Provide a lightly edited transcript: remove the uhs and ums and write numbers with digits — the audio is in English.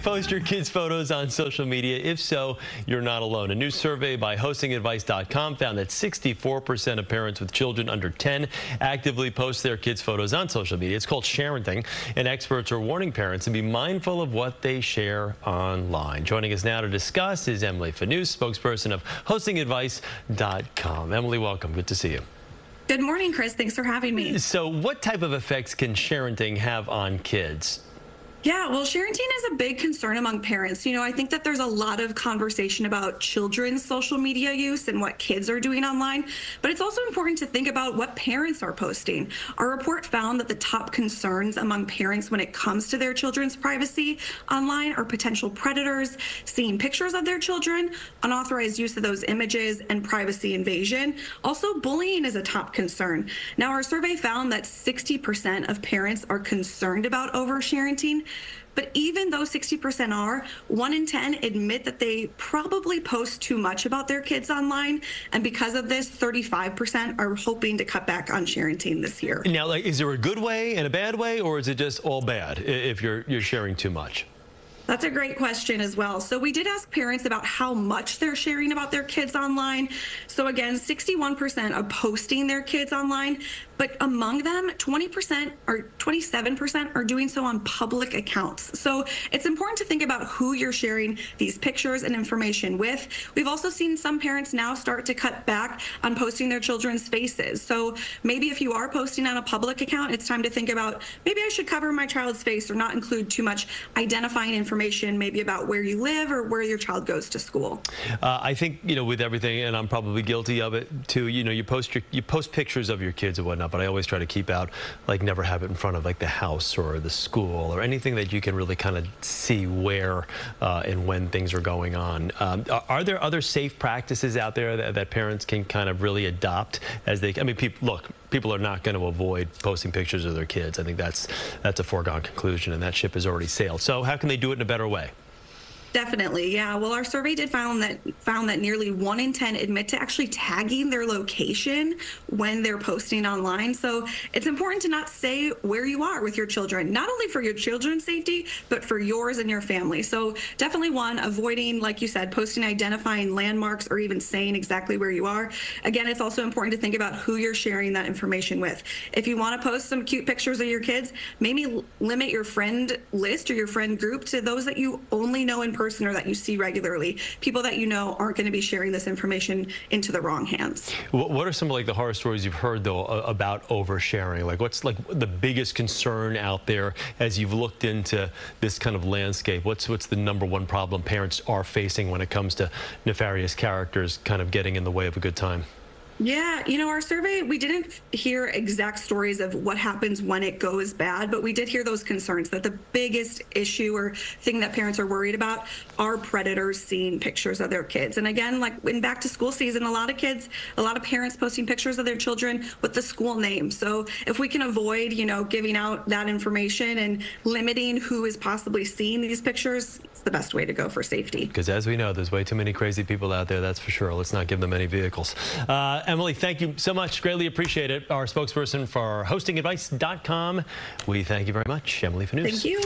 post your kids' photos on social media? If so, you're not alone. A new survey by hostingadvice.com found that 64% of parents with children under 10 actively post their kids' photos on social media. It's called sharenting, and experts are warning parents to be mindful of what they share online. Joining us now to discuss is Emily Fanous, spokesperson of hostingadvice.com. Emily, welcome. Good to see you. Good morning, Chris. Thanks for having me. So what type of effects can sharenting have on kids? Yeah, well, sharenting is a big concern among parents. I think that there's a lot of conversation about children's social media use and what kids are doing online, but it's also important to think about what parents are posting. Our report found that the top concerns among parents when it comes to their children's privacy online are potential predators, seeing pictures of their children, unauthorized use of those images, and privacy invasion. Also, bullying is a top concern. Now, our survey found that 60% of parents are concerned about oversharing. But even though 60% are, 1 in 10 admit that they probably post too much about their kids online. And because of this, 35% are hoping to cut back on sharenting this year. Now, is there a good way and a bad way, or is it just all bad if you're sharing too much? That's a great question as well. So we did ask parents about how much they're sharing about their kids online. So again, 61% are posting their kids online, but among them, 20% or 27% are doing so on public accounts. So it's important to think about who you're sharing these pictures and information with. We've also seen some parents now start to cut back on posting their children's faces. So maybe if you are posting on a public account, it's time to think about, maybe I should cover my child's face or not include too much identifying information maybe about where you live or where your child goes to school. I think, with everything, and I'm probably guilty of it too, you post pictures of your kids and whatnot, but I always try to keep out, never have it in front of the house or the school or anything that you can really kind of see where and when things are going on. Are there other safe practices out there that parents can kind of really adopt as they, people are not going to avoid posting pictures of their kids. I think that's a foregone conclusion, and that ship has already sailed. So how can they do it in a better way? Definitely, yeah. Well, our survey found that nearly 1 in 10 admit to actually tagging their location when they're posting online. So it's important to not say where you are with your children, not only for your children's safety, but for yours and your family. So definitely avoiding, like you said, posting identifying landmarks or even saying exactly where you are. Again, it's also important to think about who you're sharing that information with. If you want to post some cute pictures of your kids, maybe limit your friend list or your friend group to those that you only know in person or that you see regularly. People that you know aren't going to be sharing this information into the wrong hands. What are some of the horror stories you've heard though about oversharing? What's the biggest concern out there as you've looked into this kind of landscape? What's the #1 problem parents are facing when it comes to nefarious characters kind of getting in the way of a good time? Yeah, our survey, we didn't hear exact stories of what happens when it goes bad, but we did hear those concerns that the biggest issue or thing that parents are worried about are predators seeing pictures of their kids. And again, in back to school season, a lot of parents posting pictures of their children with the school name. So if we can avoid, giving out that information and limiting who is possibly seeing these pictures, it's the best way to go for safety. Because as we know, there's way too many crazy people out there, that's for sure. Let's not give them any vehicles. Emily, thank you so much. Greatly appreciate it. Our spokesperson for hostingadvice.com. We thank you very much, Emily Fanous. Thank you.